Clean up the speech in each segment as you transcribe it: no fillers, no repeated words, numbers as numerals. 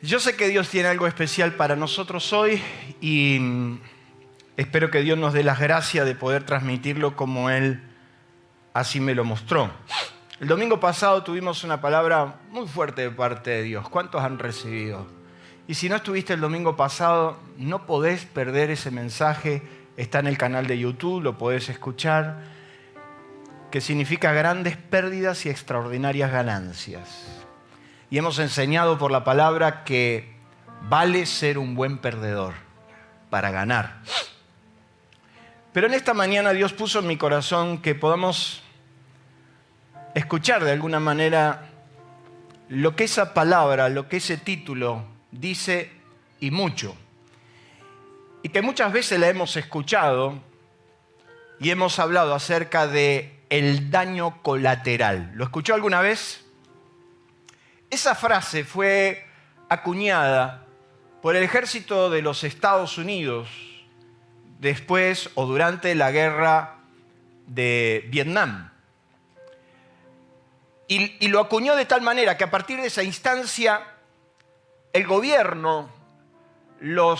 Yo sé que Dios tiene algo especial para nosotros hoy y espero que Dios nos dé las gracias de poder transmitirlo como Él así me lo mostró. El domingo pasado tuvimos una palabra muy fuerte de parte de Dios. ¿Cuántos han recibido? Y si no estuviste el domingo pasado, no podés perder ese mensaje. Está en el canal de YouTube, lo podés escuchar. Que significa grandes pérdidas y extraordinarias ganancias. Y hemos enseñado por la palabra que vale ser un buen perdedor para ganar. Pero en esta mañana Dios puso en mi corazón que podamos escuchar de alguna manera lo que esa palabra, lo que ese título dice y mucho. Y que muchas veces la hemos escuchado y hemos hablado acerca de el daño colateral. ¿Lo escuchó alguna vez? Esa frase fue acuñada por el ejército de los Estados Unidos después o durante la guerra de Vietnam. Y lo acuñó de tal manera que a partir de esa instancia el gobierno, lo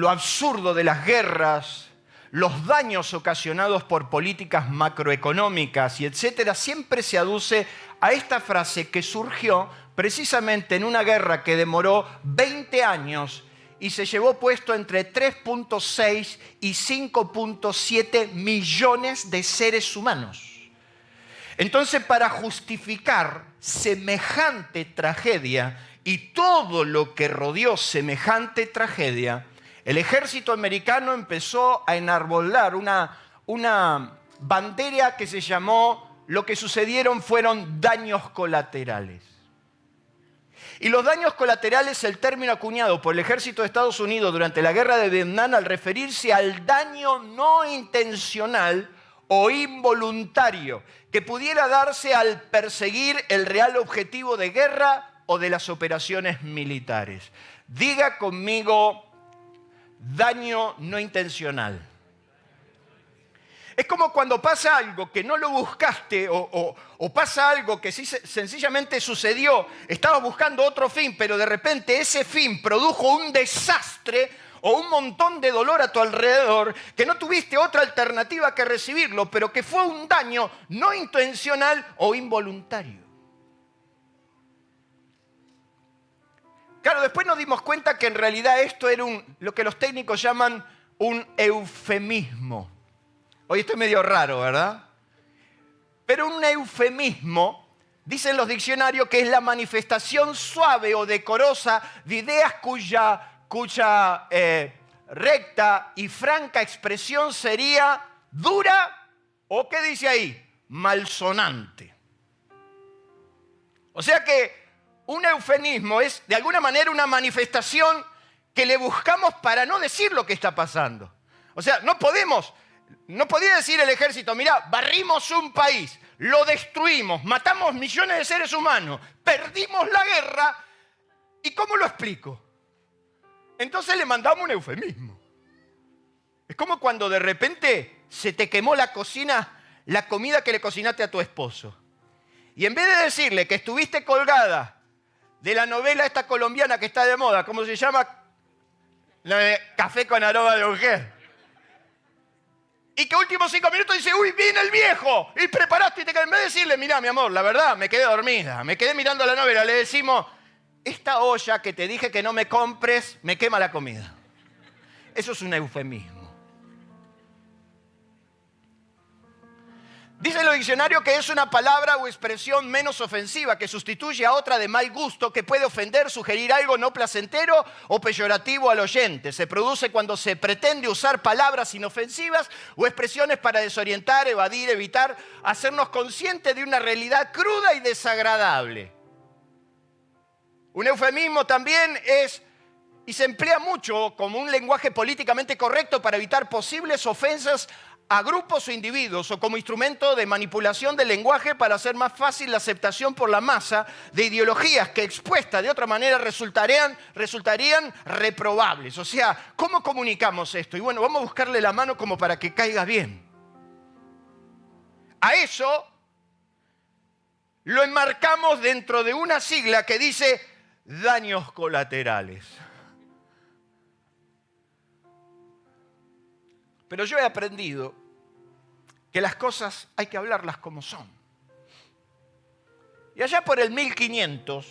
absurdo de las guerras, los daños ocasionados por políticas macroeconómicas y etcétera, siempre se aduce a esta frase que surgió precisamente en una guerra que demoró 20 años y se llevó puesto entre 3.6 y 5.7 millones de seres humanos. Entonces, para justificar semejante tragedia y todo lo que rodeó semejante tragedia, el ejército americano empezó a enarbolar una bandera que se llamó, lo que sucedieron fueron daños colaterales. Y los daños colaterales, el término acuñado por el ejército de Estados Unidos durante la guerra de Vietnam al referirse al daño no intencional o involuntario que pudiera darse al perseguir el real objetivo de guerra o de las operaciones militares. Diga conmigo, daño no intencional. Es como cuando pasa algo que no lo buscaste o pasa algo que sencillamente sucedió. Estabas buscando otro fin, pero de repente ese fin produjo un desastre o un montón de dolor a tu alrededor que no tuviste otra alternativa que recibirlo, pero que fue un daño no intencional o involuntario. Claro, después nos dimos cuenta que en realidad esto era lo que los técnicos llaman un eufemismo. Hoy estoy medio raro, ¿verdad? Pero un eufemismo, dicen los diccionarios, que es la manifestación suave o decorosa de ideas cuya recta y franca expresión sería dura o, ¿qué dice ahí? Malsonante. O sea que un eufemismo es, de alguna manera, una manifestación que le buscamos para no decir lo que está pasando. O sea, no podía decir el ejército, mirá, barrimos un país, lo destruimos, matamos millones de seres humanos, perdimos la guerra, ¿y cómo lo explico? Entonces le mandamos un eufemismo. Es como cuando de repente se te quemó la cocina, la comida que le cocinaste a tu esposo. Y en vez de decirle que estuviste colgada de la novela esta colombiana que está de moda, ¿cómo se llama? La de Café con aroma de mujer. Y que últimos 5 minutos dice, uy, viene el viejo, y preparaste, y en vez de decirle, mirá, mi amor, la verdad, me quedé dormida, me quedé mirando la novela, le decimos, esta olla que te dije que no me compres, me quema la comida. Eso es un eufemismo. Dice los diccionarios que es una palabra o expresión menos ofensiva que sustituye a otra de mal gusto que puede ofender, sugerir algo no placentero o peyorativo al oyente. Se produce cuando se pretende usar palabras inofensivas o expresiones para desorientar, evadir, evitar, hacernos conscientes de una realidad cruda y desagradable. Un eufemismo también es, y se emplea mucho como un lenguaje políticamente correcto para evitar posibles ofensas a grupos o individuos o como instrumento de manipulación del lenguaje para hacer más fácil la aceptación por la masa de ideologías que expuestas de otra manera resultarían reprobables. O sea, ¿cómo comunicamos esto? Y bueno, vamos a buscarle la mano como para que caiga bien. A eso lo enmarcamos dentro de una sigla que dice daños colaterales. Pero yo he aprendido que las cosas hay que hablarlas como son. Y allá por el 1500,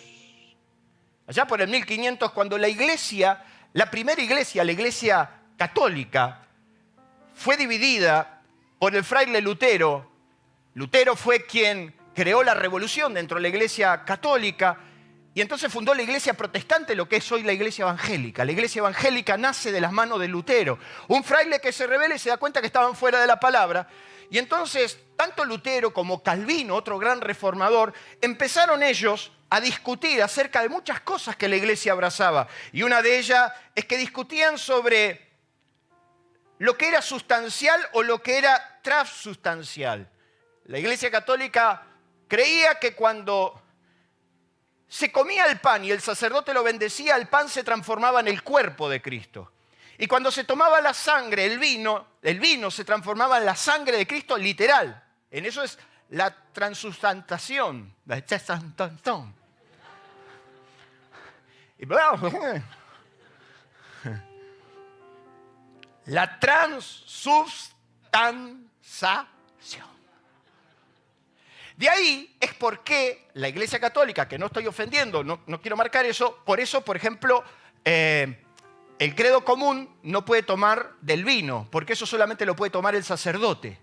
cuando la iglesia, la primera iglesia, la iglesia católica, fue dividida por el fraile Lutero. Lutero fue quien creó la revolución dentro de la iglesia católica y entonces fundó la iglesia protestante, lo que es hoy la iglesia evangélica. La iglesia evangélica nace de las manos de Lutero. Un fraile que se rebela y se da cuenta que estaban fuera de la palabra. Y entonces, tanto Lutero como Calvino, otro gran reformador, empezaron ellos a discutir acerca de muchas cosas que la iglesia abrazaba. Y una de ellas es que discutían sobre lo que era sustancial o lo que era transustancial. La iglesia católica creía que cuando se comía el pan y el sacerdote lo bendecía, el pan se transformaba en el cuerpo de Cristo. Y cuando se tomaba la sangre, el vino se transformaba en la sangre de Cristo literal. En eso es la transustantación. La transustantación. De ahí es por qué la Iglesia Católica, que no estoy ofendiendo, no quiero marcar eso, por ejemplo, el credo común no puede tomar del vino, porque eso solamente lo puede tomar el sacerdote.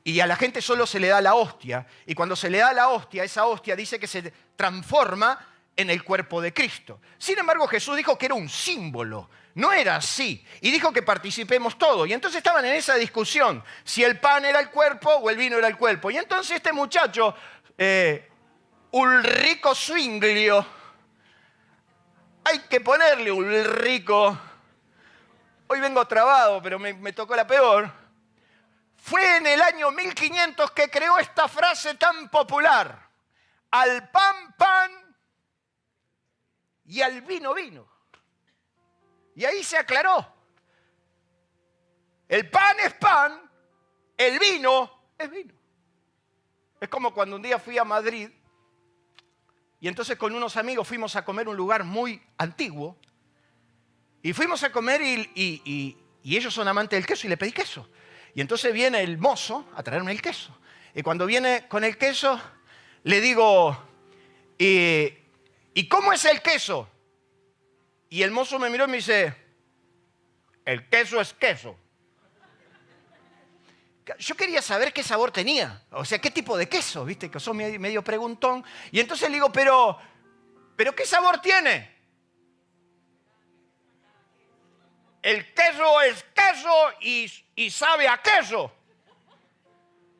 Y a la gente solo se le da la hostia, y cuando se le da la hostia, esa hostia dice que se transforma en el cuerpo de Cristo. Sin embargo, Jesús dijo que era un símbolo, no era así, y dijo que participemos todos. Y entonces estaban en esa discusión, si el pan era el cuerpo o el vino era el cuerpo. Y entonces este muchacho, Ulrico Zwinglio, hay que ponerle Ulrico, hoy vengo trabado, pero me tocó la peor, fue en el año 1500 que creó esta frase tan popular: al pan, pan, y al vino, vino. Y ahí se aclaró. El pan es pan, el vino es vino. Es como cuando un día fui a Madrid y entonces con unos amigos fuimos a comer a un lugar muy antiguo y fuimos a comer y ellos son amantes del queso y le pedí queso. Y entonces viene el mozo a traerme el queso. Y cuando viene con el queso le digo, ¿y cómo es el queso? Y el mozo me miró y me dice, el queso es queso. Yo quería saber qué sabor tenía, o sea, qué tipo de queso, ¿viste? Que soy medio preguntón. Y entonces le digo, pero ¿qué sabor tiene? El queso es queso y sabe a queso.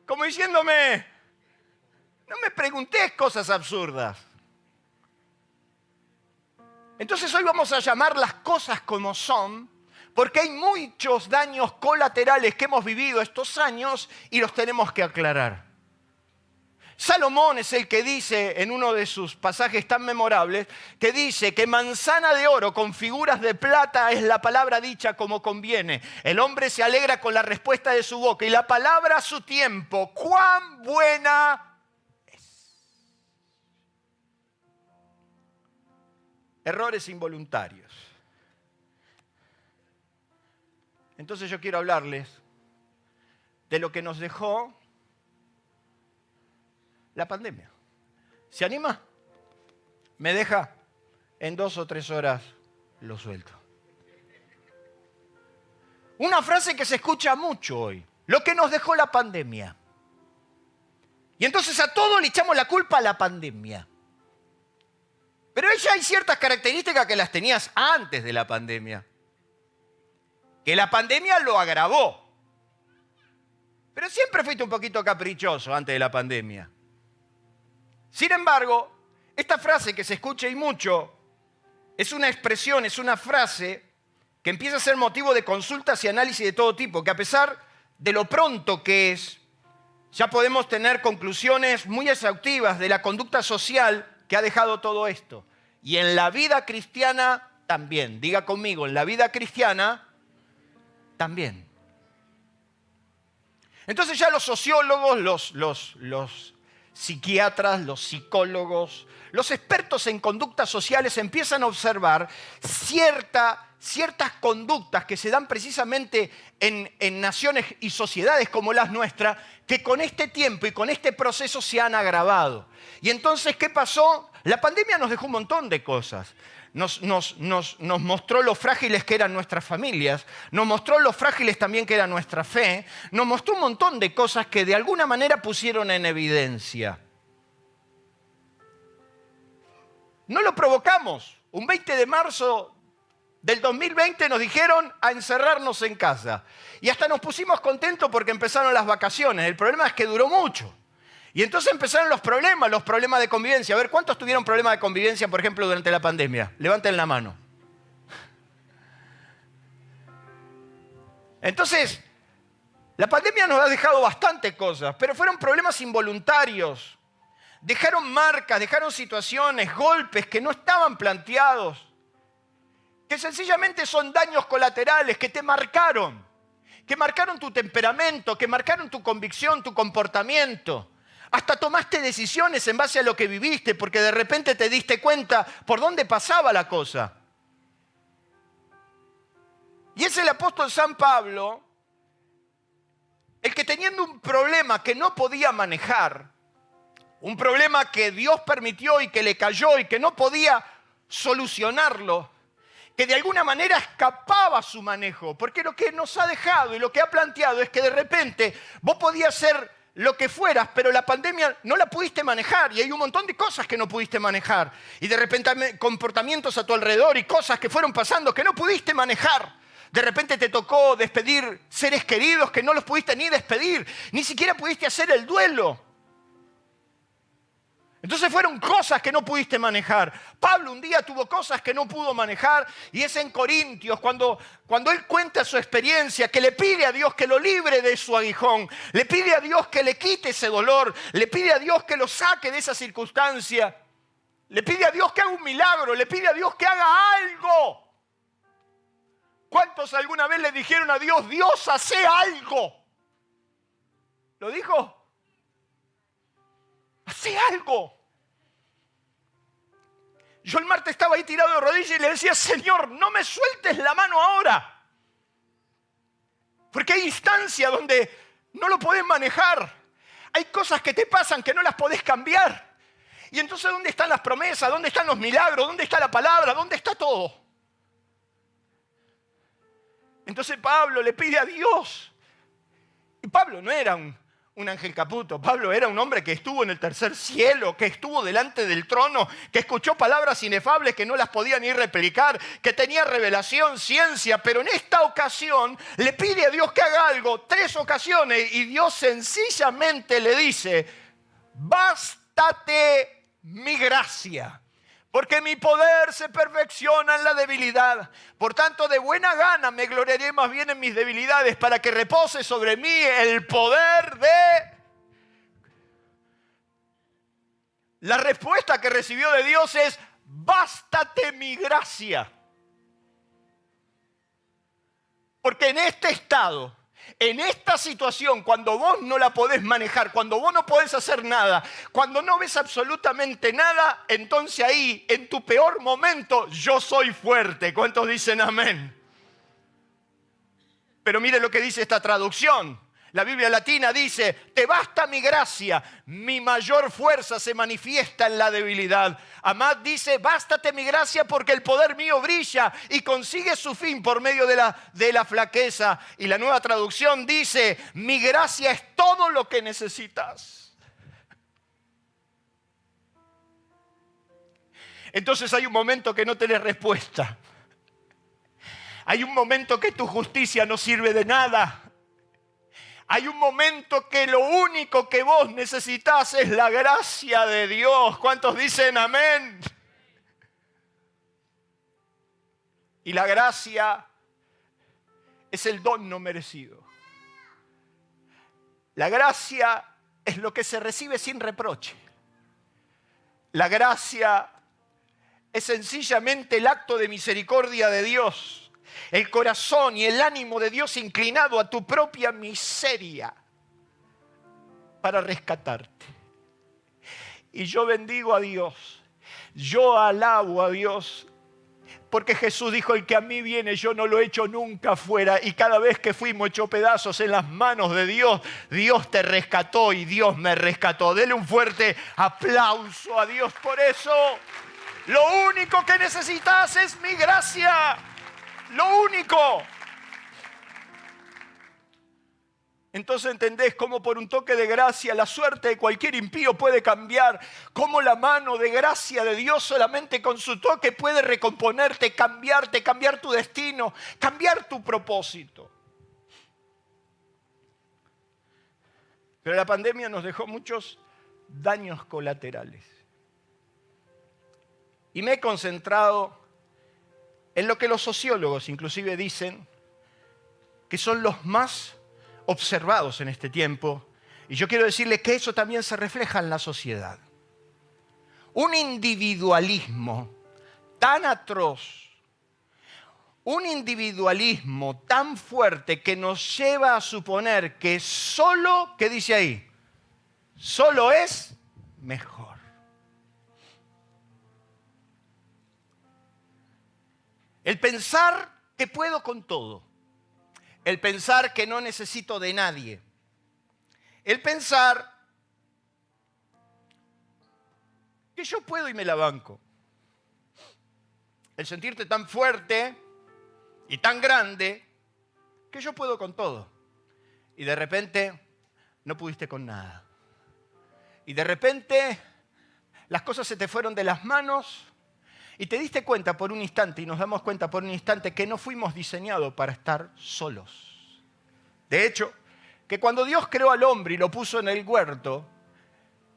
Como diciéndome, no me preguntes cosas absurdas. Entonces hoy vamos a llamar las cosas como son, porque hay muchos daños colaterales que hemos vivido estos años y los tenemos que aclarar. Salomón es el que dice en uno de sus pasajes tan memorables, que dice que manzana de oro con figuras de plata es la palabra dicha como conviene. El hombre se alegra con la respuesta de su boca y la palabra a su tiempo. ¡Cuán buena es! Errores involuntarios. Entonces yo quiero hablarles de lo que nos dejó la pandemia. ¿Se anima? Me deja en 2 o 3 horas lo suelto. Una frase que se escucha mucho hoy. Lo que nos dejó la pandemia. Y entonces a todos le echamos la culpa a la pandemia. Pero ya hay ciertas características que las tenías antes de la pandemia. Que la pandemia lo agravó. Pero siempre fuiste un poquito caprichoso antes de la pandemia. Sin embargo, esta frase que se escucha y mucho es una expresión, es una frase que empieza a ser motivo de consultas y análisis de todo tipo, que a pesar de lo pronto que es, ya podemos tener conclusiones muy exhaustivas de la conducta social que ha dejado todo esto. Y en la vida cristiana también. Diga conmigo, en la vida cristiana también. Entonces ya los sociólogos, los psiquiatras, los psicólogos, los expertos en conductas sociales empiezan a observar ciertas conductas que se dan precisamente en naciones y sociedades como las nuestras, que con este tiempo y con este proceso se han agravado. Y entonces, ¿qué pasó? La pandemia nos dejó un montón de cosas. Nos mostró lo frágiles que eran nuestras familias, nos mostró lo frágiles también que era nuestra fe, nos mostró un montón de cosas que de alguna manera pusieron en evidencia. No lo provocamos. Un 20 de marzo del 2020 nos dijeron a encerrarnos en casa. Y hasta nos pusimos contentos porque empezaron las vacaciones. El problema es que duró mucho. Y entonces empezaron los problemas de convivencia. A ver, ¿cuántos tuvieron problemas de convivencia, por ejemplo, durante la pandemia? Levanten la mano. Entonces, la pandemia nos ha dejado bastantes cosas, pero fueron problemas involuntarios. Dejaron marcas, dejaron situaciones, golpes que no estaban planteados, que sencillamente son daños colaterales que te marcaron, que marcaron tu temperamento, que marcaron tu convicción, tu comportamiento. Hasta tomaste decisiones en base a lo que viviste, porque de repente te diste cuenta por dónde pasaba la cosa. Y es el apóstol San Pablo el que, teniendo un problema que no podía manejar, un problema que Dios permitió y que le cayó y que no podía solucionarlo, que de alguna manera escapaba a su manejo, porque lo que nos ha dejado y lo que ha planteado es que de repente vos podías ser lo que fueras, pero la pandemia no la pudiste manejar y hay un montón de cosas que no pudiste manejar y de repente comportamientos a tu alrededor y cosas que fueron pasando que no pudiste manejar. De repente te tocó despedir seres queridos que no los pudiste ni despedir, ni siquiera pudiste hacer el duelo. Entonces fueron cosas que no pudiste manejar. Pablo un día tuvo cosas que no pudo manejar y es en Corintios cuando él cuenta su experiencia, que le pide a Dios que lo libre de su aguijón, le pide a Dios que le quite ese dolor, le pide a Dios que lo saque de esa circunstancia, le pide a Dios que haga un milagro, le pide a Dios que haga algo. ¿Cuántos alguna vez le dijeron a Dios, Dios, hace algo? ¿Lo dijo? Hace algo. Yo el martes estaba ahí tirado de rodillas y le decía, Señor, no me sueltes la mano ahora. Porque hay instancias donde no lo podés manejar. Hay cosas que te pasan que no las podés cambiar. Y entonces, ¿dónde están las promesas? ¿Dónde están los milagros? ¿Dónde está la palabra? ¿Dónde está todo? Entonces Pablo le pide a Dios. Y Pablo no era un ángel caputo. Pablo era un hombre que estuvo en el tercer cielo, que estuvo delante del trono, que escuchó palabras inefables que no las podía ni replicar, que tenía revelación, ciencia, pero en esta ocasión le pide a Dios que haga algo, 3 ocasiones, y Dios sencillamente le dice, bástate mi gracia, porque mi poder se perfecciona en la debilidad. Por tanto, de buena gana me gloriaré más bien en mis debilidades para que repose sobre mí el poder de... La respuesta que recibió de Dios es, bástate mi gracia. Porque en este estado, en esta situación, cuando vos no la podés manejar, cuando vos no podés hacer nada, cuando no ves absolutamente nada, entonces ahí, en tu peor momento, yo soy fuerte. ¿Cuántos dicen amén? Pero mire lo que dice esta traducción. La Biblia latina dice, te basta mi gracia, mi mayor fuerza se manifiesta en la debilidad. Amad dice, bástate mi gracia porque el poder mío brilla y consigue su fin por medio de la flaqueza. Y la Nueva Traducción dice, mi gracia es todo lo que necesitas. Entonces hay un momento que no tenés respuesta. Hay un momento que tu justicia no sirve de nada. Hay un momento que lo único que vos necesitas es la gracia de Dios. ¿Cuántos dicen amén? Y la gracia es el don no merecido. La gracia es lo que se recibe sin reproche. La gracia es sencillamente el acto de misericordia de Dios. El corazón y el ánimo de Dios inclinado a tu propia miseria para rescatarte. Y yo bendigo a Dios. Yo alabo a Dios. Porque Jesús dijo, el que a mí viene, yo no lo echo nunca fuera. Y cada vez que fuimos hechos pedazos en las manos de Dios, Dios te rescató y Dios me rescató. Dele un fuerte aplauso a Dios por eso. Lo único que necesitas es mi gracia. Lo único. Entonces entendés cómo por un toque de gracia la suerte de cualquier impío puede cambiar. Cómo la mano de gracia de Dios solamente con su toque puede recomponerte, cambiarte, cambiar tu destino, cambiar tu propósito. Pero la pandemia nos dejó muchos daños colaterales. Y me he concentrado en lo que los sociólogos inclusive dicen que son los más observados en este tiempo, y yo quiero decirles que eso también se refleja en la sociedad. Un individualismo tan atroz, un individualismo tan fuerte que nos lleva a suponer que solo, ¿qué dice ahí? Solo es mejor. El pensar que puedo con todo. El pensar que no necesito de nadie. El pensar que yo puedo y me la banco. El sentirte tan fuerte y tan grande que yo puedo con todo. Y de repente no pudiste con nada. Y de repente las cosas se te fueron de las manos y te diste cuenta por un instante, y nos damos cuenta por un instante, que no fuimos diseñados para estar solos. De hecho, que cuando Dios creó al hombre y lo puso en el huerto,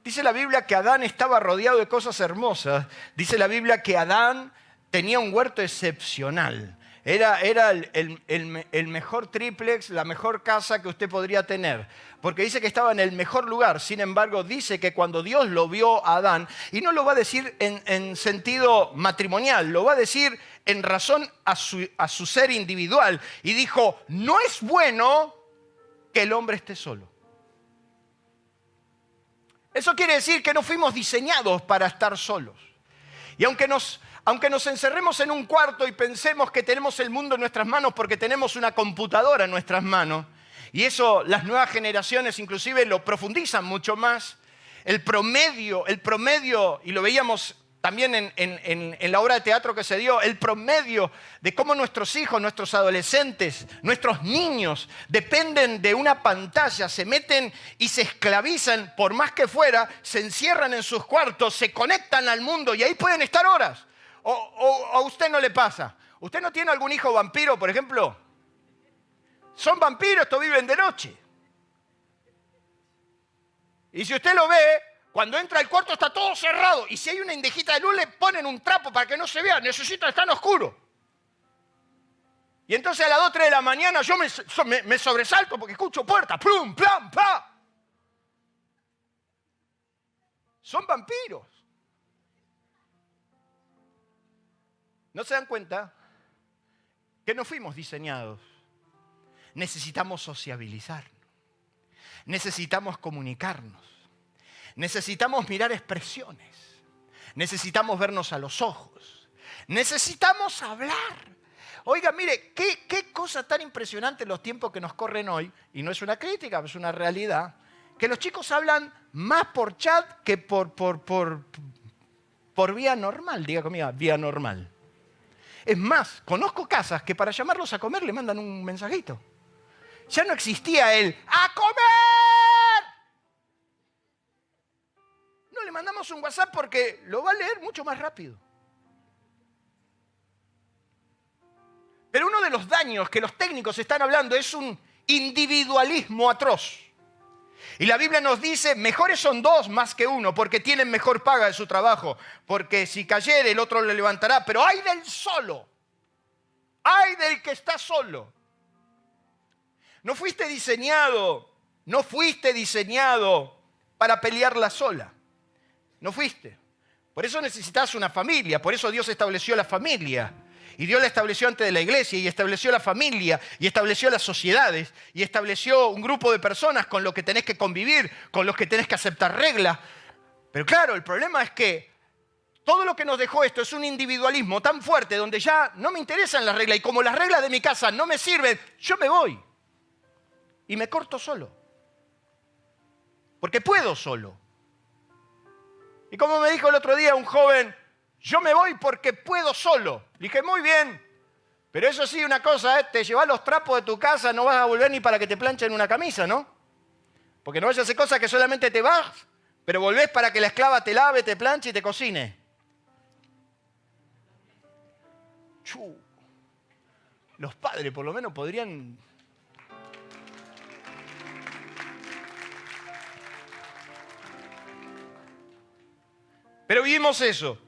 dice la Biblia que Adán estaba rodeado de cosas hermosas. Dice la Biblia que Adán tenía un huerto excepcional. Era el mejor triplex, la mejor casa que usted podría tener. Porque dice que estaba en el mejor lugar. Sin embargo, dice que cuando Dios lo vio a Adán, y no lo va a decir en sentido matrimonial, lo va a decir en razón a su ser individual. Y dijo, no es bueno que el hombre esté solo. Eso quiere decir que no fuimos diseñados para estar solos. Y aunque nos encerremos en un cuarto y pensemos que tenemos el mundo en nuestras manos porque tenemos una computadora en nuestras manos, y eso las nuevas generaciones inclusive lo profundizan mucho más, el promedio, y lo veíamos también en la obra de teatro que se dio, el promedio de cómo nuestros hijos, nuestros adolescentes, nuestros niños dependen de una pantalla, se meten y se esclavizan, por más que fuera, se encierran en sus cuartos, se conectan al mundo y ahí pueden estar horas. ¿O a usted no le pasa? ¿Usted no tiene algún hijo vampiro, por ejemplo? Son vampiros, estos viven de noche. Y si usted lo ve, cuando entra al cuarto está todo cerrado. Y si hay una indejita de luz, le ponen un trapo para que no se vea. Necesita estar en oscuro. Y entonces a las 2, 3 de la mañana yo me sobresalto porque escucho puertas. ¡Plum, plam, pa! Son vampiros. ¿No se dan cuenta que no fuimos diseñados? Necesitamos sociabilizarnos. Necesitamos comunicarnos. Necesitamos mirar expresiones. Necesitamos vernos a los ojos. Necesitamos hablar. Oiga, mire, qué cosa tan impresionante en los tiempos que nos corren hoy, y no es una crítica, es una realidad, que los chicos hablan más por chat que por vía normal. Diga conmigo, vía normal. Es más, conozco casas que para llamarlos a comer le mandan un mensajito. Ya no existía el ¡a comer! No, le mandamos un WhatsApp porque lo va a leer mucho más rápido. Pero uno de los daños que los técnicos están hablando es un individualismo atroz. Y la Biblia nos dice, mejores son dos más que uno, porque tienen mejor paga de su trabajo. Porque si cayere, el otro le levantará. Pero ¡ay del solo! ¡Ay del que está solo! No fuiste diseñado para pelearla sola. No fuiste. Por eso necesitas una familia. Por eso Dios estableció la familia. Y Dios la estableció antes de la iglesia, y estableció la familia, y estableció las sociedades, y estableció un grupo de personas con los que tenés que convivir, con los que tenés que aceptar reglas. Pero claro, el problema es que todo lo que nos dejó esto es un individualismo tan fuerte donde ya no me interesan las reglas y como las reglas de mi casa no me sirven, yo me voy y me corto solo. Porque puedo solo. Y como me dijo el otro día un joven, yo me voy porque puedo solo. Le dije, muy bien, pero eso sí, una cosa, te llevas los trapos de tu casa, no vas a volver ni para que te planchen una camisa, ¿no? Porque no vayas a hacer cosas que solamente te vas, pero volvés para que la esclava te lave, te planche y te cocine. Los padres por lo menos podrían... Pero vivimos eso.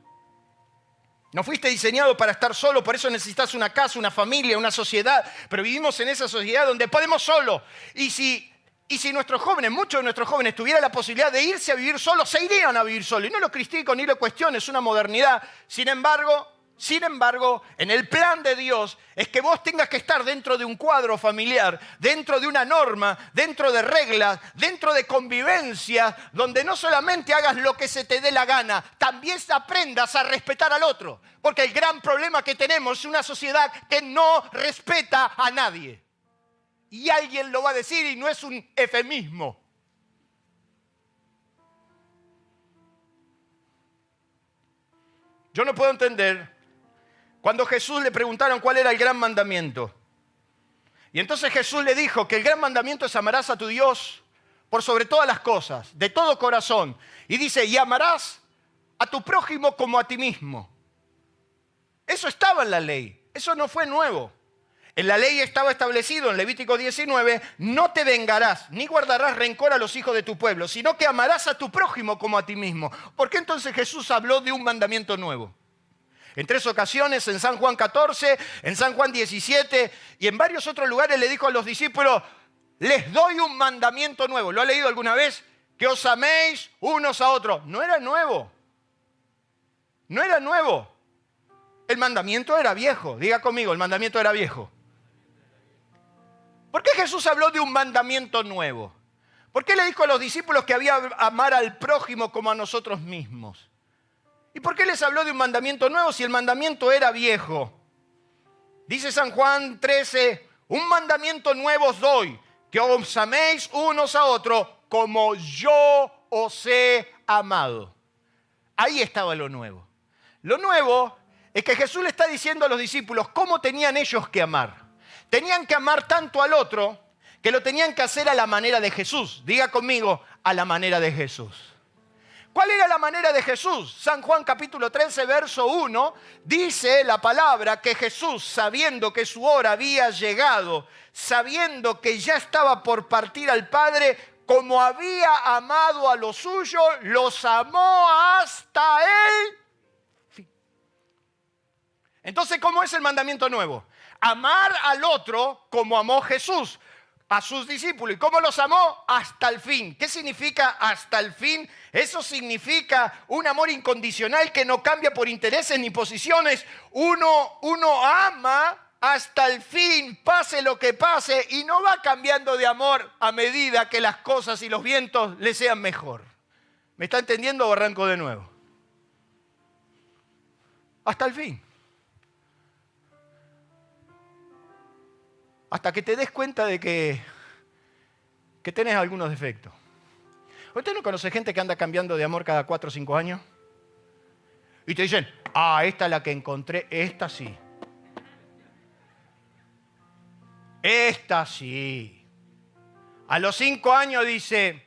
No fuiste diseñado para estar solo, por eso necesitas una casa, una familia, una sociedad. Pero vivimos en esa sociedad donde podemos solo. Y si nuestros jóvenes, muchos de nuestros jóvenes, tuvieran la posibilidad de irse a vivir solos, se irían a vivir solos. Y no lo critico ni lo cuestiono, es una modernidad. Sin embargo, en el plan de Dios es que vos tengas que estar dentro de un cuadro familiar, dentro de una norma, dentro de reglas, dentro de convivencia, donde no solamente hagas lo que se te dé la gana, también aprendas a respetar al otro. Porque el gran problema que tenemos es una sociedad que no respeta a nadie. Y alguien lo va a decir y no es un eufemismo. Yo no puedo entender cuando Jesús le preguntaron cuál era el gran mandamiento. Y entonces Jesús le dijo que el gran mandamiento es amarás a tu Dios por sobre todas las cosas, de todo corazón. Y dice, y amarás a tu prójimo como a ti mismo. Eso estaba en la ley, eso no fue nuevo. En la ley estaba establecido en Levítico 19, no te vengarás, ni guardarás rencor a los hijos de tu pueblo, sino que amarás a tu prójimo como a ti mismo. ¿Por qué entonces Jesús habló de un mandamiento nuevo? En 3 ocasiones, en San Juan 14, en San Juan 17 y en varios otros lugares le dijo a los discípulos, les doy un mandamiento nuevo. ¿Lo ha leído alguna vez? Que os améis unos a otros. No era nuevo. No era nuevo. El mandamiento era viejo. Diga conmigo, el mandamiento era viejo. ¿Por qué Jesús habló de un mandamiento nuevo? ¿Por qué le dijo a los discípulos que había que amar al prójimo como a nosotros mismos? ¿Y por qué les habló de un mandamiento nuevo si el mandamiento era viejo? Dice San Juan 13, un mandamiento nuevo os doy, que os améis unos a otros como yo os he amado. Ahí estaba lo nuevo. Lo nuevo es que Jesús le está diciendo a los discípulos cómo tenían ellos que amar. Tenían que amar tanto al otro que lo tenían que hacer a la manera de Jesús. Diga conmigo, a la manera de Jesús. ¿Cuál era la manera de Jesús? San Juan capítulo 13, verso 1, dice la palabra que Jesús, sabiendo que su hora había llegado, sabiendo que ya estaba por partir al Padre, como había amado a los suyos, los amó hasta el fin. Entonces, ¿cómo es el mandamiento nuevo? Amar al otro como amó Jesús a sus discípulos. ¿Y cómo los amó? Hasta el fin. ¿Qué significa hasta el fin? Eso significa un amor incondicional que no cambia por intereses ni posiciones. Uno ama hasta el fin, pase lo que pase, y no va cambiando de amor a medida que las cosas y los vientos le sean mejor. ¿Me está entendiendo o arranco de nuevo? Hasta el fin. Hasta que te des cuenta de que tenés algunos defectos. ¿Usted no conoce gente que anda cambiando de amor cada 4 o 5 años? Y te dicen, esta es la que encontré, esta sí. Esta sí. A los 5 años dice,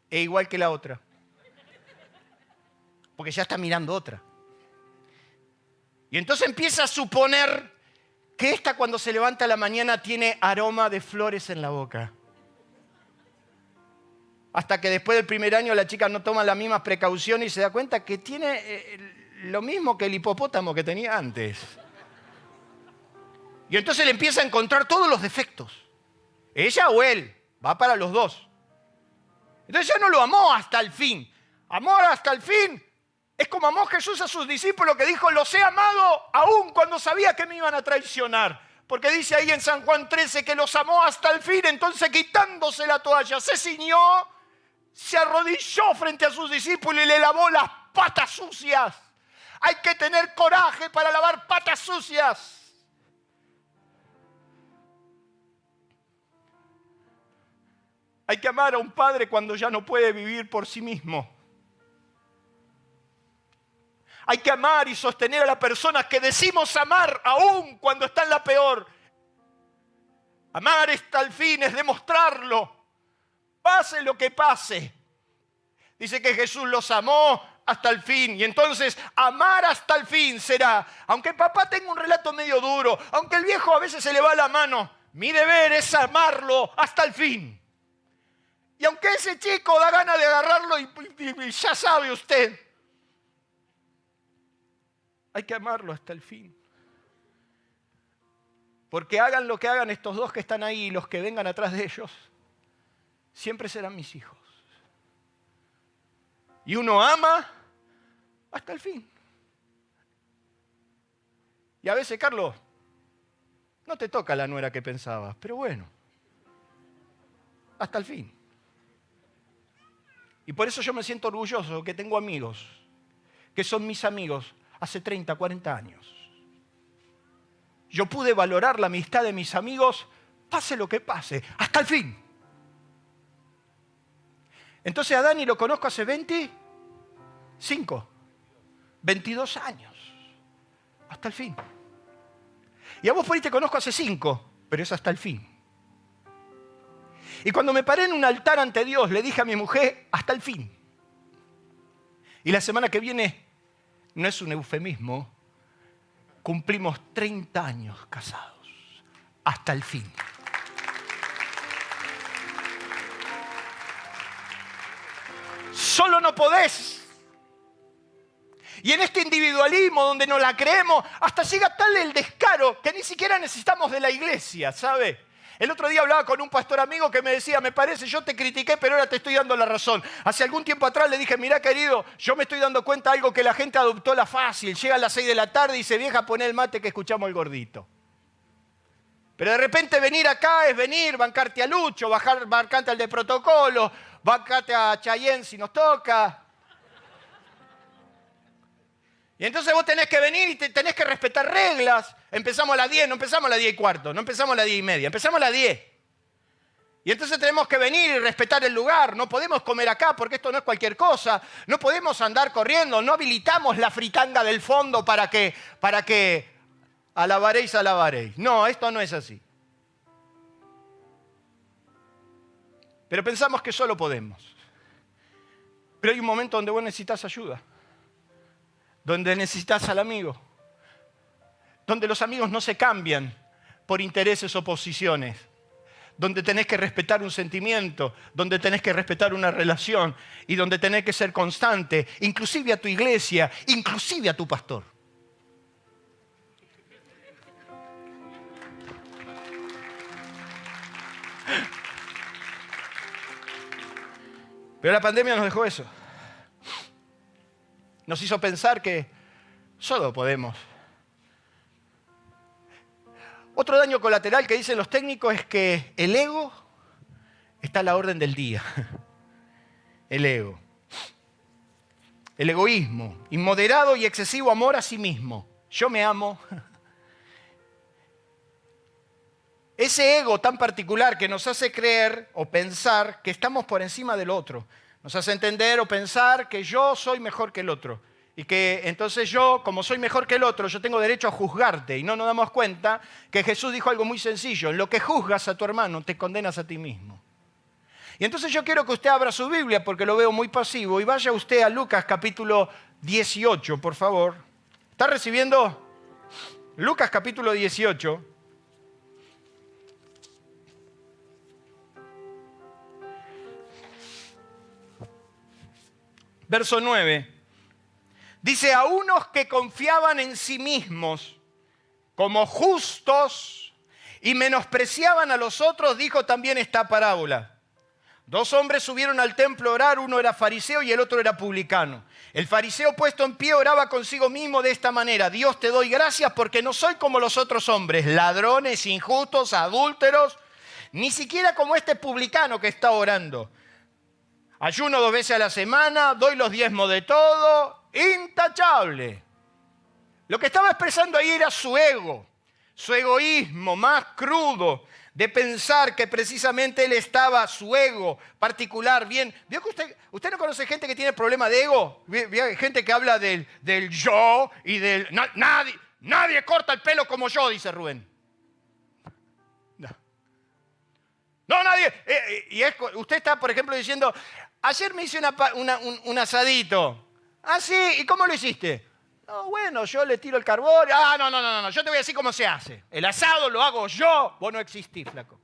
es igual que la otra. Porque ya está mirando otra. Y entonces empieza a suponer que esta cuando se levanta a la mañana tiene aroma de flores en la boca. Hasta que después del primer año la chica no toma las mismas precauciones y se da cuenta que tiene lo mismo que el hipopótamo que tenía antes. Y entonces le empieza a encontrar todos los defectos. Ella o él, va para los dos. Entonces ya no lo amó hasta el fin. Amor hasta el fin es como amó Jesús a sus discípulos, que dijo, los he amado aún cuando sabía que me iban a traicionar. Porque dice ahí en San Juan 13 que los amó hasta el fin, entonces quitándose la toalla, se ciñó se arrodilló frente a sus discípulos y le lavó las patas sucias. Hay que tener coraje para lavar patas sucias. Hay que amar a un padre cuando ya no puede vivir por sí mismo. Hay que amar y sostener a la persona que decimos amar aún cuando está en la peor. Amar hasta el fin es demostrarlo. Pase lo que pase. Dice que Jesús los amó hasta el fin. Y entonces amar hasta el fin será, aunque papá tenga un relato medio duro, aunque el viejo a veces se le va la mano, mi deber es amarlo hasta el fin. Y aunque ese chico da ganas de agarrarlo y ya sabe usted, hay que amarlo hasta el fin. Porque hagan lo que hagan estos dos que están ahí y los que vengan atrás de ellos, siempre serán mis hijos. Y uno ama hasta el fin. Y a veces, Carlos, no te toca la nuera que pensabas, pero bueno, hasta el fin. Y por eso yo me siento orgulloso que tengo amigos, que son mis amigos hace 30, 40 años. Yo pude valorar la amistad de mis amigos, pase lo que pase, hasta el fin. Entonces a Dani lo conozco hace 22 años, hasta el fin. Y a vos por ahí te conozco hace 5, pero es hasta el fin. Y cuando me paré en un altar ante Dios, le dije a mi mujer, hasta el fin. Y la semana que viene, no es un eufemismo, cumplimos 30 años casados, hasta el fin. Solo no podés. Y en este individualismo donde no la creemos, hasta llega tal el descaro que ni siquiera necesitamos de la iglesia, ¿sabe? El otro día hablaba con un pastor amigo que me decía, me parece, yo te critiqué, pero ahora te estoy dando la razón. Hace algún tiempo atrás le dije, mirá querido, yo me estoy dando cuenta de algo que la gente adoptó la fácil. Llega a las 6 de la tarde y dice, vieja, poné el mate que escuchamos el gordito. Pero de repente venir acá es venir, bancarte a Lucho, bancarte al de protocolo, bancarte a Chayén si nos toca. Y entonces vos tenés que venir y tenés que respetar reglas. Empezamos a las 10, no empezamos a las 10 y cuarto, no empezamos a las 10 y media, empezamos a las 10. Y entonces tenemos que venir y respetar el lugar. No podemos comer acá porque esto no es cualquier cosa. No podemos andar corriendo, no habilitamos la fritanga del fondo para que alabaréis. No, esto no es así. Pero pensamos que solo podemos. Pero hay un momento donde vos necesitas ayuda. Donde necesitas al amigo, donde los amigos no se cambian por intereses o posiciones, donde tenés que respetar un sentimiento, donde tenés que respetar una relación y donde tenés que ser constante, inclusive a tu iglesia, inclusive a tu pastor. Pero la pandemia nos dejó eso. Nos hizo pensar que solo podemos. Otro daño colateral que dicen los técnicos es que el ego está a la orden del día. El ego. El egoísmo, inmoderado y excesivo amor a sí mismo. Yo me amo. Ese ego tan particular que nos hace creer o pensar que estamos por encima del otro. Nos hace entender o pensar que yo soy mejor que el otro. Y que entonces yo, como soy mejor que el otro, yo tengo derecho a juzgarte. Y no nos damos cuenta que Jesús dijo algo muy sencillo. En lo que juzgas a tu hermano, te condenas a ti mismo. Y entonces yo quiero que usted abra su Biblia, porque lo veo muy pasivo, y vaya usted a Lucas capítulo 18, por favor. ¿Está recibiendo? Lucas capítulo 18. Verso 9, dice, a unos que confiaban en sí mismos como justos y menospreciaban a los otros, dijo también esta parábola. 2 hombres subieron al templo a orar, uno era fariseo y el otro era publicano. El fariseo puesto en pie oraba consigo mismo de esta manera, Dios te doy gracias porque no soy como los otros hombres, ladrones, injustos, adúlteros, ni siquiera como este publicano que está orando. ayuno 2 veces a la semana, doy los diezmos de todo, intachable. Lo que estaba expresando ahí era su ego, su egoísmo más crudo, de pensar que precisamente él estaba, su ego particular, bien. ¿Vio que usted no conoce gente que tiene problema de ego? ¿Vio gente que habla del yo y del... Nadie corta el pelo como yo, dice Rubén. No, nadie. Usted está, por ejemplo, diciendo, ayer me hice un asadito. Ah, sí, ¿y cómo lo hiciste? No, bueno, yo le tiro el carbón. Ah, no, yo te voy a decir cómo se hace. El asado lo hago yo. Vos no existís, flaco.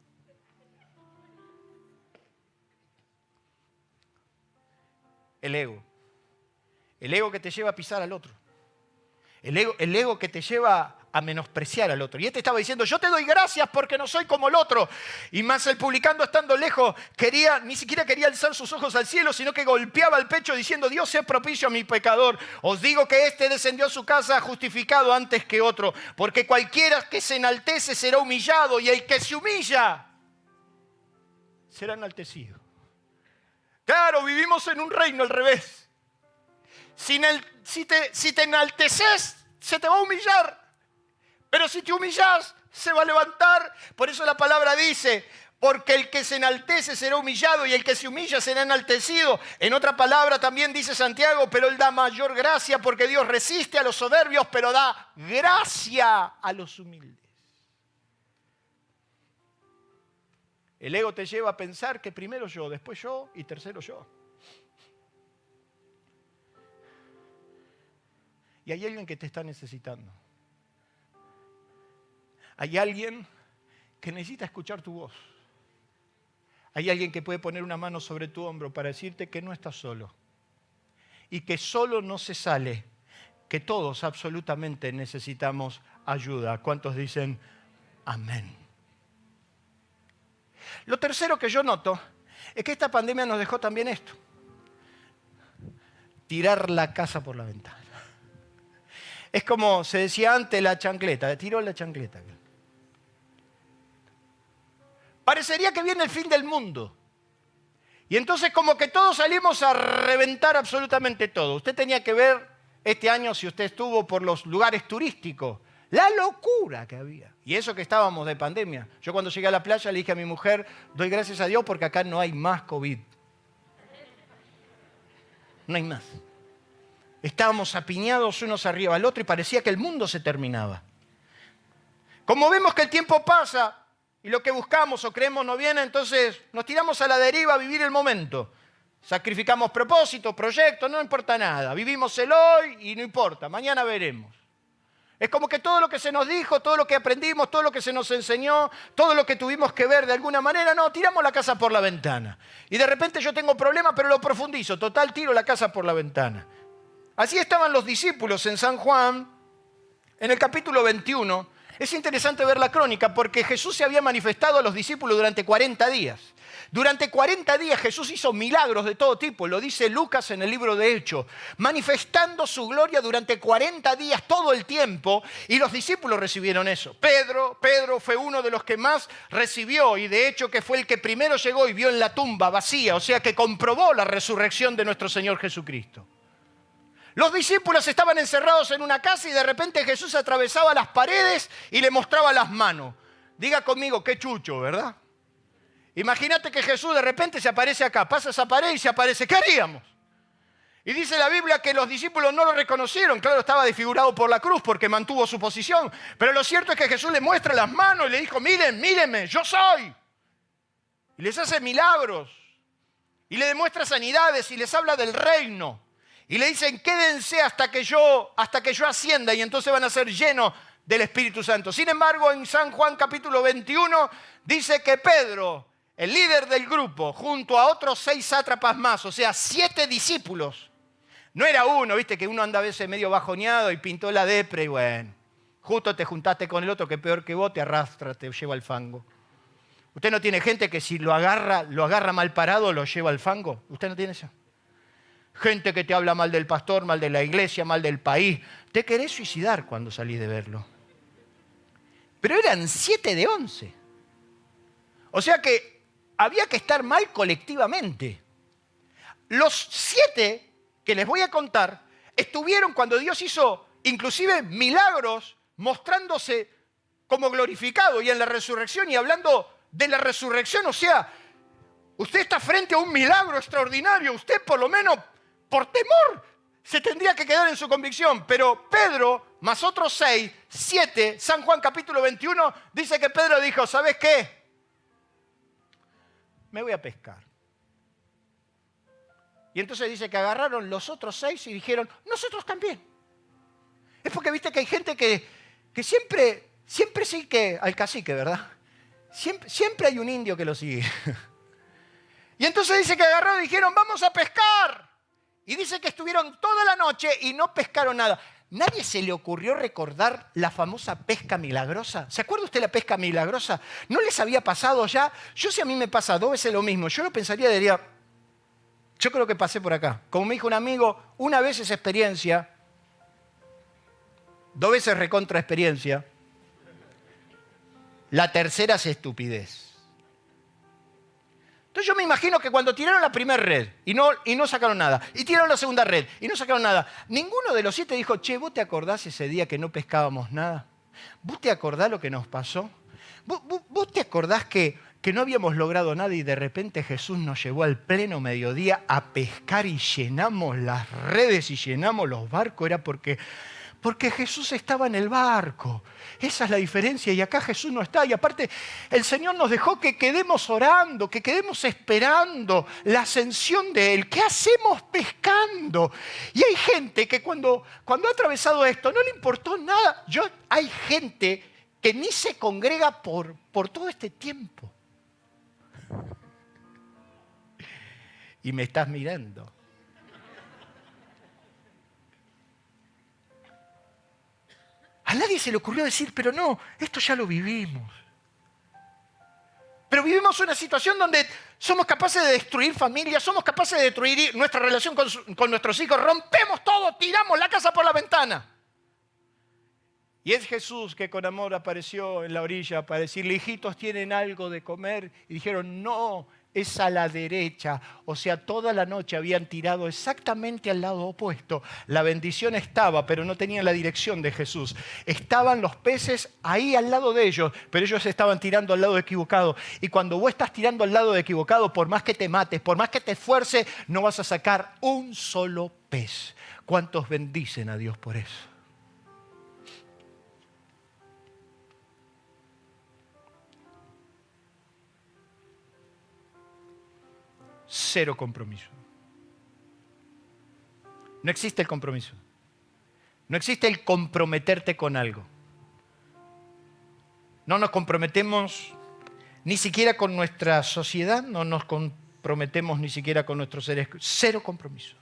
El ego. El ego que te lleva a pisar al otro. El ego que te lleva a menospreciar al otro. Y este estaba diciendo, yo te doy gracias porque no soy como el otro. Y más el publicano estando lejos, ni siquiera quería alzar sus ojos al cielo, sino que golpeaba el pecho diciendo, Dios sea propicio a mi pecador. Os digo que este descendió a su casa justificado antes que otro, porque cualquiera que se enaltece será humillado, y el que se humilla será enaltecido. Claro, vivimos en un reino al revés. Si te enalteces, se te va a humillar. Pero si te humillas, se va a levantar. Por eso la palabra dice, porque el que se enaltece será humillado y el que se humilla será enaltecido. En otra palabra también dice Santiago, pero él da mayor gracia porque Dios resiste a los soberbios, pero da gracia a los humildes. El ego te lleva a pensar que primero yo, después yo y tercero yo. Y hay alguien que te está necesitando. Hay alguien que necesita escuchar tu voz. Hay alguien que puede poner una mano sobre tu hombro para decirte que no estás solo. Y que solo no se sale, que todos absolutamente necesitamos ayuda. ¿Cuántos dicen amén? Lo tercero que yo noto es que esta pandemia nos dejó también esto. Tirar la casa por la ventana. Es como se decía antes la chancleta, tiró la chancleta. Parecería que viene el fin del mundo. Y entonces como que todos salimos a reventar absolutamente todo. Usted tenía que ver este año, si usted estuvo por los lugares turísticos, la locura que había. Y eso que estábamos de pandemia. Yo cuando llegué a la playa le dije a mi mujer, doy gracias a Dios porque acá no hay más COVID. No hay más. Estábamos apiñados unos arriba al otro y parecía que el mundo se terminaba. Como vemos que el tiempo pasa y lo que buscamos o creemos no viene, entonces nos tiramos a la deriva a vivir el momento. Sacrificamos propósitos, proyectos, no importa nada. Vivimos el hoy y no importa, mañana veremos. Es como que todo lo que se nos dijo, todo lo que aprendimos, todo lo que se nos enseñó, todo lo que tuvimos que ver de alguna manera, no, tiramos la casa por la ventana. Y de repente yo tengo problemas, pero lo profundizo. Total, tiro la casa por la ventana. Así estaban los discípulos en San Juan, en el capítulo 21. Es interesante ver la crónica porque Jesús se había manifestado a los discípulos durante 40 días. Durante 40 días Jesús hizo milagros de todo tipo, lo dice Lucas en el libro de Hechos, manifestando su gloria durante 40 días todo el tiempo, y los discípulos recibieron eso. Pedro fue uno de los que más recibió, y de hecho que fue el que primero llegó y vio en la tumba vacía, o sea que comprobó la resurrección de nuestro Señor Jesucristo. Los discípulos estaban encerrados en una casa y de repente Jesús atravesaba las paredes y le mostraba las manos. Diga conmigo, qué chucho, ¿verdad? Imagínate que Jesús de repente se aparece acá, pasa esa pared y se aparece. ¿Qué haríamos? Y dice la Biblia que los discípulos no lo reconocieron. Claro, estaba desfigurado por la cruz porque mantuvo su posición. Pero lo cierto es que Jesús le muestra las manos y le dijo, miren, mírenme, yo soy. Y les hace milagros. Y le demuestra sanidades y les habla del reino. Y le dicen, quédense hasta que yo ascienda y entonces van a ser llenos del Espíritu Santo. Sin embargo, en San Juan capítulo 21 dice que Pedro, el líder del grupo, junto a otros 6 sátrapas más, o sea, 7 discípulos. No era uno, viste que uno anda a veces medio bajoneado y pintó la depre y bueno, justo te juntaste con el otro que peor que vos, te arrastra, te lleva al fango. ¿Usted no tiene gente que si lo agarra mal parado, lo lleva al fango? ¿Usted no tiene eso? Gente que te habla mal del pastor, mal de la iglesia, mal del país. Te querés suicidar cuando salís de verlo. Pero eran 7 de 11. O sea que había que estar mal colectivamente. los 7 que les voy a contar estuvieron cuando Dios hizo inclusive milagros mostrándose como glorificado y en la resurrección y hablando de la resurrección. O sea, usted está frente a un milagro extraordinario. Usted por lo menos por temor se tendría que quedar en su convicción. Pero Pedro, más otros 6, 7, San Juan capítulo 21, dice que Pedro dijo, ¿sabes qué? Me voy a pescar. Y entonces dice que agarraron los otros 6 y dijeron, nosotros también. Es porque viste que hay gente que siempre sigue al cacique, ¿verdad? Siempre hay un indio que lo sigue. Y entonces dice que agarraron y dijeron, vamos a pescar. Y dice que estuvieron toda la noche y no pescaron nada. ¿Nadie se le ocurrió recordar la famosa pesca milagrosa? ¿Se acuerda usted de la pesca milagrosa? ¿No les había pasado ya? Yo si a mí me pasa 2 veces lo mismo, yo lo pensaría, diría, yo creo que pasé por acá. Como me dijo un amigo, una vez es experiencia, 2 veces recontra experiencia, la tercera es estupidez. Entonces yo me imagino que cuando tiraron la primera red y no sacaron nada, y tiraron la segunda red y no sacaron nada, ninguno de los 7 dijo, che, ¿vos te acordás ese día que no pescábamos nada? ¿Vos te acordás lo que nos pasó? ¿Vos te acordás que no habíamos logrado nada y de repente Jesús nos llevó al pleno mediodía a pescar y llenamos las redes y llenamos los barcos? Era porque Jesús estaba en el barco. Esa es la diferencia y acá Jesús no está. Y aparte el Señor nos dejó que quedemos orando, que quedemos esperando la ascensión de Él. ¿Qué hacemos pescando? Y hay gente que cuando ha atravesado esto no le importó nada. Hay gente que ni se congrega por todo este tiempo. Y me estás mirando. A nadie se le ocurrió decir, pero no, esto ya lo vivimos. Pero vivimos una situación donde somos capaces de destruir familias, somos capaces de destruir nuestra relación con nuestros hijos, rompemos todo, tiramos la casa por la ventana. Y es Jesús que con amor apareció en la orilla para decirle, hijitos, ¿tienen algo de comer? Y dijeron, no, es a la derecha. O sea, toda la noche habían tirado exactamente al lado opuesto. La bendición estaba, pero no tenían la dirección de Jesús. Estaban los peces ahí al lado de ellos, pero ellos estaban tirando al lado equivocado. Y cuando vos estás tirando al lado equivocado, por más que te mates, por más que te esfuerces, no vas a sacar un solo pez. ¿Cuántos bendicen a Dios por eso? Cero compromiso. No existe el compromiso. No existe el comprometerte con algo. No nos comprometemos ni siquiera con nuestra sociedad, no nos comprometemos ni siquiera con nuestros seres. Cero compromiso.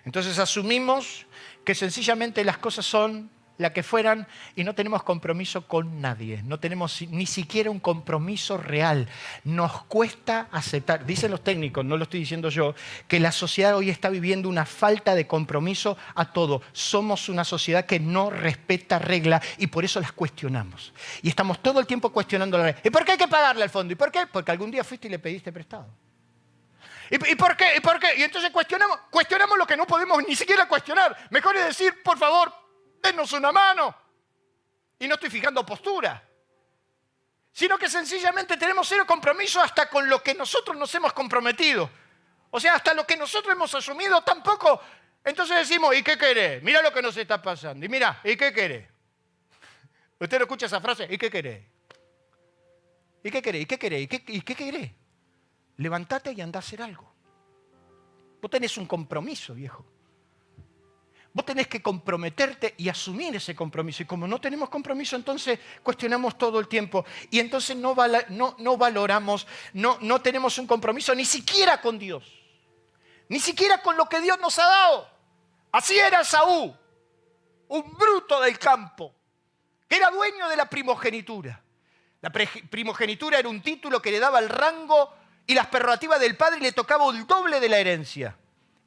Entonces asumimos que sencillamente las cosas son la que fueran y no tenemos compromiso con nadie, no tenemos ni siquiera un compromiso real. Nos cuesta aceptar, dicen los técnicos, no lo estoy diciendo yo, que la sociedad hoy está viviendo una falta de compromiso a todo. Somos una sociedad que no respeta reglas y por eso las cuestionamos. Y estamos todo el tiempo cuestionando la regla. ¿Y por qué hay que pagarle al fondo? ¿Y por qué? Porque algún día fuiste y le pediste prestado. ¿Y por qué? ¿Y por qué? Y entonces cuestionamos lo que no podemos ni siquiera cuestionar. Mejor es decir, por favor, denos una mano. Y no estoy fijando postura. Sino que sencillamente tenemos cero compromiso hasta con lo que nosotros nos hemos comprometido. O sea, hasta lo que nosotros hemos asumido tampoco. Entonces decimos, ¿y qué querés? Mira lo que nos está pasando. Y mira, ¿y qué querés? Usted no escucha esa frase, ¿y qué querés? ¿Y qué querés? ¿Y qué querés? ¿Y qué querés? Levántate y andá a hacer algo. Vos tenés un compromiso, viejo. Vos tenés que comprometerte y asumir ese compromiso. Y como no tenemos compromiso, entonces cuestionamos todo el tiempo. Y entonces no valoramos, no tenemos un compromiso ni siquiera con Dios. Ni siquiera con lo que Dios nos ha dado. Así era Saúl, un bruto del campo, que era dueño de la primogenitura. La primogenitura era un título que le daba el rango y las prerrogativas del padre y le tocaba el doble de la herencia.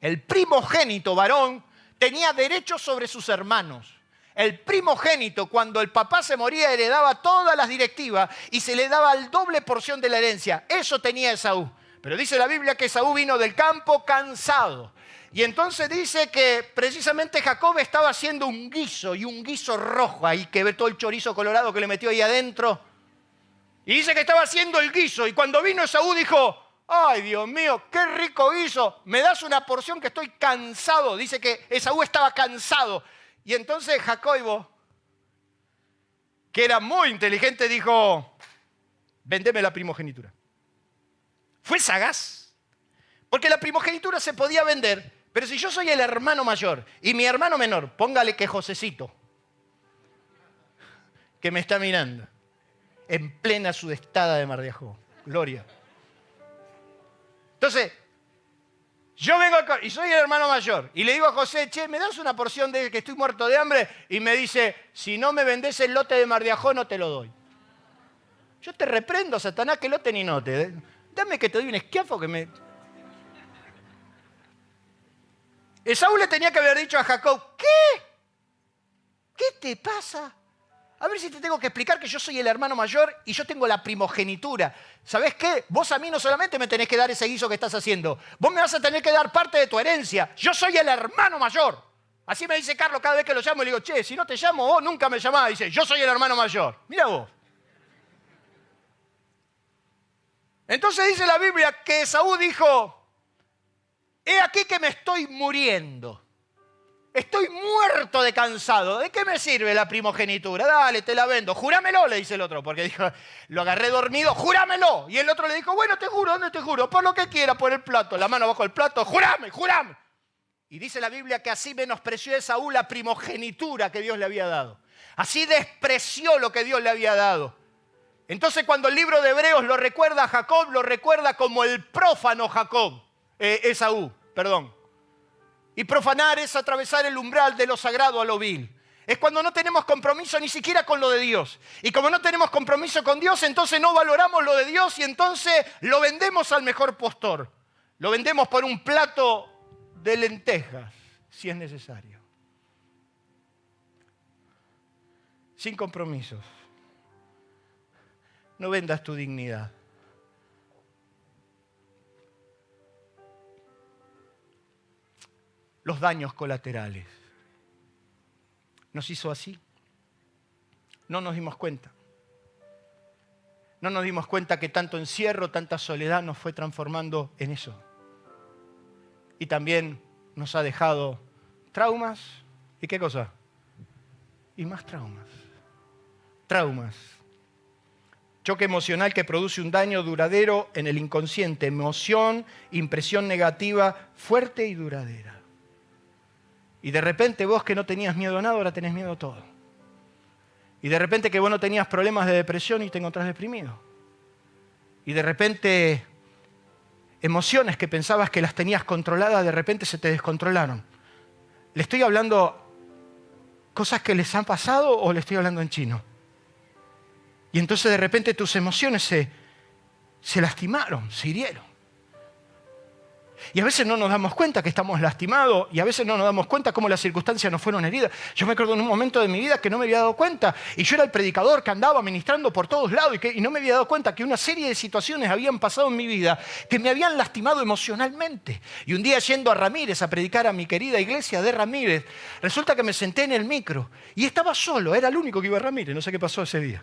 El primogénito varón tenía derechos sobre sus hermanos. El primogénito, cuando el papá se moría, heredaba todas las directivas y se le daba el doble porción de la herencia. Eso tenía Esaú. Pero dice la Biblia que Esaú vino del campo cansado. Y entonces dice que precisamente Jacob estaba haciendo un guiso, y un guiso rojo ahí, que ve todo el chorizo colorado que le metió ahí adentro. Y dice que estaba haciendo el guiso, y cuando vino Esaú dijo, ¡ay, Dios mío, qué rico guiso! ¿Me das una porción que estoy cansado? Dice que Esaú estaba cansado. Y entonces Jacob, que era muy inteligente, dijo, vendeme la primogenitura. Fue sagaz, porque la primogenitura se podía vender, pero si yo soy el hermano mayor y mi hermano menor, póngale que Josecito, que me está mirando, en plena sudestada de Mar de Ajó, gloria. Entonces, yo vengo acá y soy el hermano mayor y le digo a José, che, ¿me das una porción de que estoy muerto de hambre? Y me dice, si no me vendés el lote de Mar de Ajó, no te lo doy. Yo te reprendo, Satanás, que lote ni note. Dame que te doy un esquiafo que me... Esaú le tenía que haber dicho a Jacob, ¿qué? ¿Qué te pasa? A ver si te tengo que explicar que yo soy el hermano mayor y yo tengo la primogenitura. ¿Sabés qué? Vos a mí no solamente me tenés que dar ese guiso que estás haciendo, vos me vas a tener que dar parte de tu herencia. Yo soy el hermano mayor. Así me dice Carlos cada vez que lo llamo y le digo, che, si no te llamo vos nunca me llamás. Dice, yo soy el hermano mayor. Mira vos. Entonces dice la Biblia que Esaú dijo, he aquí que me estoy muriendo. Estoy muerto de cansado. ¿De qué me sirve la primogenitura? Dale, te la vendo. Júramelo, le dice el otro, porque dijo, lo agarré dormido, júramelo. Y el otro le dijo, bueno, te juro, ¿dónde te juro? Por lo que quiera, por el plato. La mano bajo el plato, júrame, júrame. Y dice la Biblia que así menospreció Esaú la primogenitura que Dios le había dado. Así despreció lo que Dios le había dado. Entonces cuando el libro de Hebreos lo recuerda a Jacob, lo recuerda como el prófano Esaú, perdón. Y profanar es atravesar el umbral de lo sagrado a lo vil. Es cuando no tenemos compromiso ni siquiera con lo de Dios. Y como no tenemos compromiso con Dios, entonces no valoramos lo de Dios y entonces lo vendemos al mejor postor. Lo vendemos por un plato de lentejas, si es necesario. Sin compromisos. No vendas tu dignidad. Los daños colaterales. Nos hizo así. No nos dimos cuenta. No nos dimos cuenta que tanto encierro, tanta soledad nos fue transformando en eso. Y también nos ha dejado traumas. ¿Y qué cosa? Y más traumas. Traumas. Choque emocional que produce un daño duradero en el inconsciente. Emoción, impresión negativa, fuerte y duradera. Y de repente vos que no tenías miedo a nada, ahora tenés miedo a todo. Y de repente que vos no tenías problemas de depresión y te encontrás deprimido. Y de repente emociones que pensabas que las tenías controladas, de repente se te descontrolaron. ¿Le estoy hablando cosas que les han pasado o le estoy hablando en chino? Y entonces de repente tus emociones se lastimaron, se hirieron. Y a veces no nos damos cuenta que estamos lastimados y a veces no nos damos cuenta cómo las circunstancias nos fueron heridas. Yo me acuerdo en un momento de mi vida que no me había dado cuenta y yo era el predicador que andaba ministrando por todos lados y no me había dado cuenta que una serie de situaciones habían pasado en mi vida que me habían lastimado emocionalmente. Y un día yendo a Ramírez a predicar a mi querida iglesia de Ramírez, resulta que me senté en el micro y estaba solo, era el único que iba a Ramírez, no sé qué pasó ese día.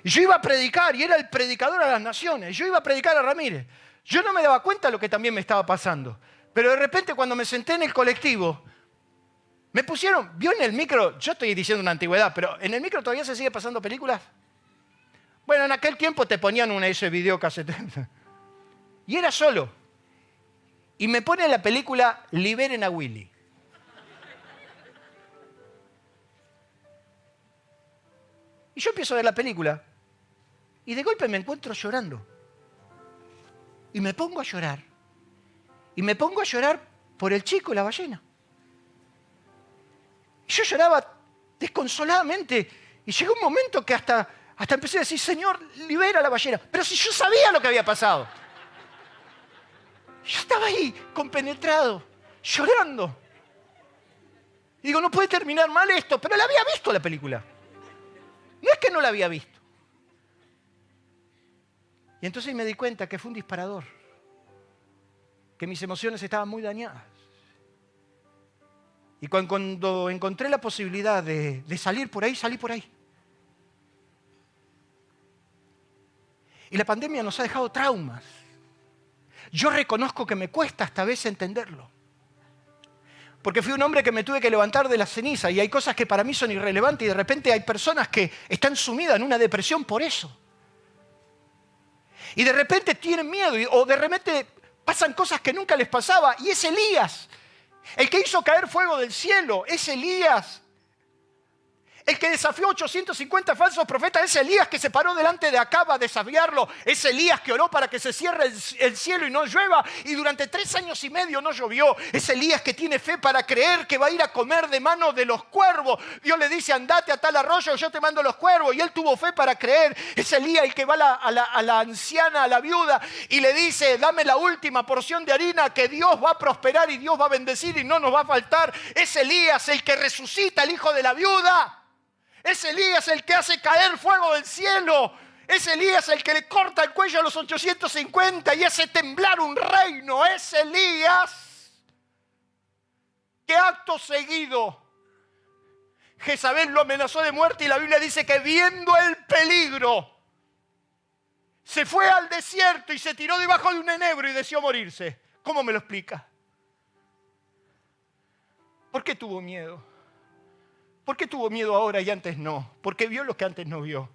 Y yo iba a predicar y era el predicador a las naciones, yo iba a predicar a Ramírez. Yo no me daba cuenta de lo que también me estaba pasando. Pero de repente cuando me senté en el colectivo, me pusieron, ¿vio en el micro? Yo estoy diciendo una antigüedad, pero ¿en el micro todavía se sigue pasando películas? Bueno, en aquel tiempo te ponían ese videocassette. Y era solo. Y me pone la película Liberen a Willy. Y yo empiezo a ver la película. Y de golpe me encuentro llorando. Y me pongo a llorar. Y me pongo a llorar por el chico y la ballena. Y yo lloraba desconsoladamente. Y llegó un momento que hasta empecé a decir, Señor, libera a la ballena. Pero si yo sabía lo que había pasado. Yo estaba ahí, compenetrado, llorando. Y digo, no puede terminar mal esto. Pero la había visto la película. No es que no la había visto. Y entonces me di cuenta que fue un disparador. que mis emociones estaban muy dañadas. Y cuando encontré la posibilidad de salir por ahí, salí por ahí. Y la pandemia nos ha dejado traumas. Yo reconozco que me cuesta hasta a veces entenderlo. Porque fui un hombre que me tuve que levantar de la ceniza y hay cosas que para mí son irrelevantes y de repente hay personas que están sumidas en una depresión por eso. Y de repente tienen miedo o de repente pasan cosas que nunca les pasaba y es Elías. El que hizo caer fuego del cielo es Elías. El que desafió 850 falsos profetas es Elías, que se paró delante de Acab a desafiarlo. Es Elías que oró para que se cierre el cielo y no llueva. Y durante 3 años y medio no llovió. Es Elías que tiene fe para creer que va a ir a comer de manos de los cuervos. Dios le dice, andate a tal arroyo, yo te mando los cuervos. Y él tuvo fe para creer. Es Elías el que va a la anciana, a la viuda, y le dice, dame la última porción de harina, que Dios va a prosperar y Dios va a bendecir y no nos va a faltar. Es Elías el que resucita al hijo de la viuda. Es Elías el que hace caer fuego del cielo. Es Elías el que le corta el cuello a los 850 y hace temblar un reino. Es Elías que acto seguido Jezabel lo amenazó de muerte y la Biblia dice que viendo el peligro se fue al desierto y se tiró debajo de un enebro y deseó morirse. ¿Cómo me lo explica? ¿Por qué tuvo miedo? ¿Por qué tuvo miedo ahora y antes no? Porque vio lo que antes no vio.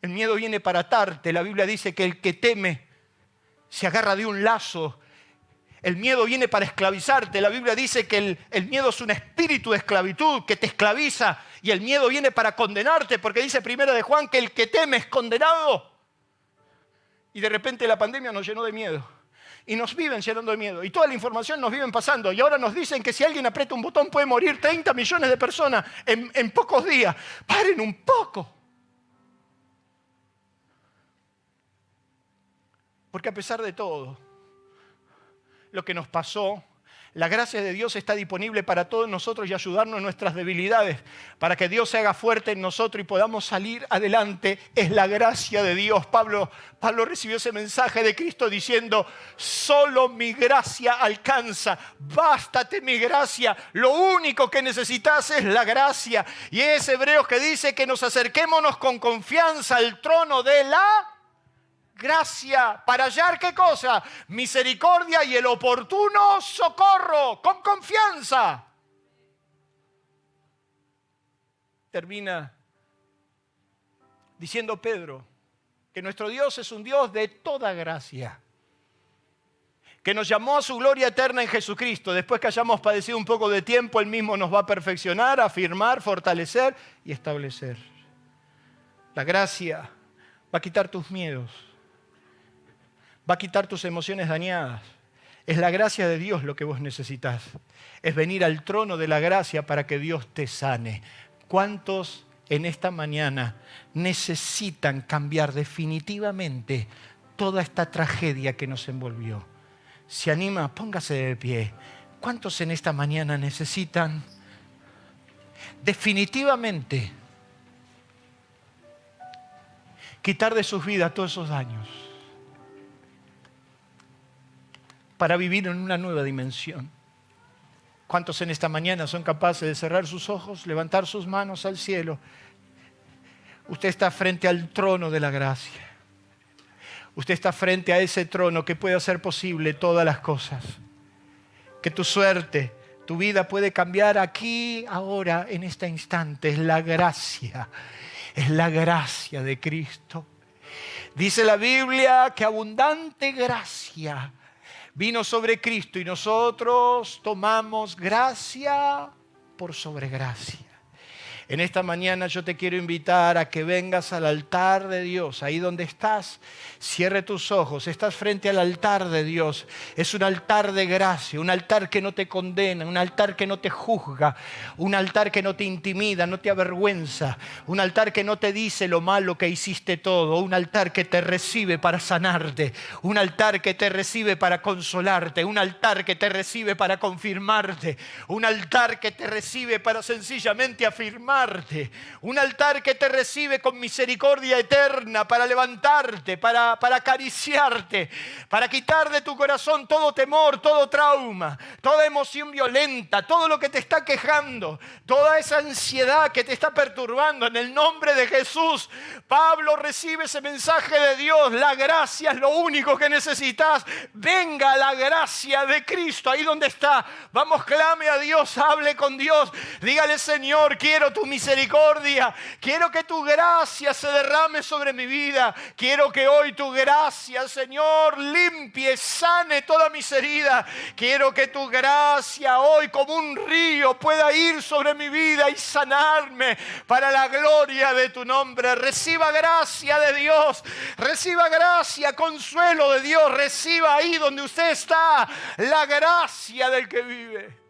El miedo viene para atarte. La Biblia dice que el que teme se agarra de un lazo. El miedo viene para esclavizarte. La Biblia dice que el miedo es un espíritu de esclavitud que te esclaviza. Y el miedo viene para condenarte, porque dice 1 de Juan que el que teme es condenado. Y de repente la pandemia nos llenó de miedo. Y nos viven llenando de miedo. Y toda la información nos viven pasando. Y ahora nos dicen que si alguien aprieta un botón puede morir 30 millones de personas en pocos días. ¡Paren un poco! Porque a pesar de todo lo que nos pasó, la gracia de Dios está disponible para todos nosotros y ayudarnos en nuestras debilidades, para que Dios se haga fuerte en nosotros y podamos salir adelante. Es la gracia de Dios. Pablo recibió ese mensaje de Cristo diciendo, solo mi gracia alcanza, bástate mi gracia, lo único que necesitas es la gracia. Y es Hebreos que dice que nos acerquémonos con confianza al trono de la gracia, para hallar ¿qué cosa? Misericordia y el oportuno socorro, con confianza. Termina diciendo Pedro que nuestro Dios es un Dios de toda gracia, que nos llamó a su gloria eterna en Jesucristo. Después que hayamos padecido un poco de tiempo, Él mismo nos va a perfeccionar, afirmar, fortalecer y establecer. La gracia va a quitar tus miedos, va a quitar tus emociones dañadas. Es la gracia de Dios lo que vos necesitas. Es venir al trono de la gracia para que Dios te sane. ¿Cuántos en esta mañana necesitan cambiar definitivamente toda esta tragedia que nos envolvió? ¿Se anima? Póngase de pie. ¿Cuántos en esta mañana necesitan definitivamente quitar de sus vidas todos esos daños para vivir en una nueva dimensión? ¿Cuántos en esta mañana son capaces de cerrar sus ojos, levantar sus manos al cielo? Usted está frente al trono de la gracia. Usted está frente a ese trono que puede hacer posible todas las cosas. Que tu suerte, tu vida puede cambiar aquí, ahora, en este instante. Es la gracia de Cristo. Dice la Biblia que abundante gracia vino sobre Cristo y nosotros tomamos gracia por sobre gracia. En esta mañana yo te quiero invitar a que vengas al altar de Dios, ahí donde estás, cierre tus ojos, estás frente al altar de Dios. Es un altar de gracia, un altar que no te condena, un altar que no te juzga, un altar que no te intimida, no te avergüenza, un altar que no te dice lo malo que hiciste todo, un altar que te recibe para sanarte, un altar que te recibe para consolarte, un altar que te recibe para confirmarte, un altar que te recibe para sencillamente afirmar amarte. Un altar que te recibe con misericordia eterna para levantarte, para acariciarte, para quitar de tu corazón todo temor, todo trauma, toda emoción violenta, todo lo que te está quejando, toda esa ansiedad que te está perturbando. En el nombre de Jesús, Pablo recibe ese mensaje de Dios. La gracia es lo único que necesitas. Venga la gracia de Cristo ahí donde está. Vamos, clame a Dios, hable con Dios. Dígale: Señor, quiero tu misericordia. Quiero que tu gracia se derrame sobre mi vida. Quiero que hoy tu gracia, Señor, limpie, sane todas mis heridas. Quiero que tu gracia hoy como un río pueda ir sobre mi vida y sanarme para la gloria de tu nombre. Reciba gracia de Dios. Reciba gracia, consuelo de Dios. Reciba ahí donde usted está la gracia del que vive.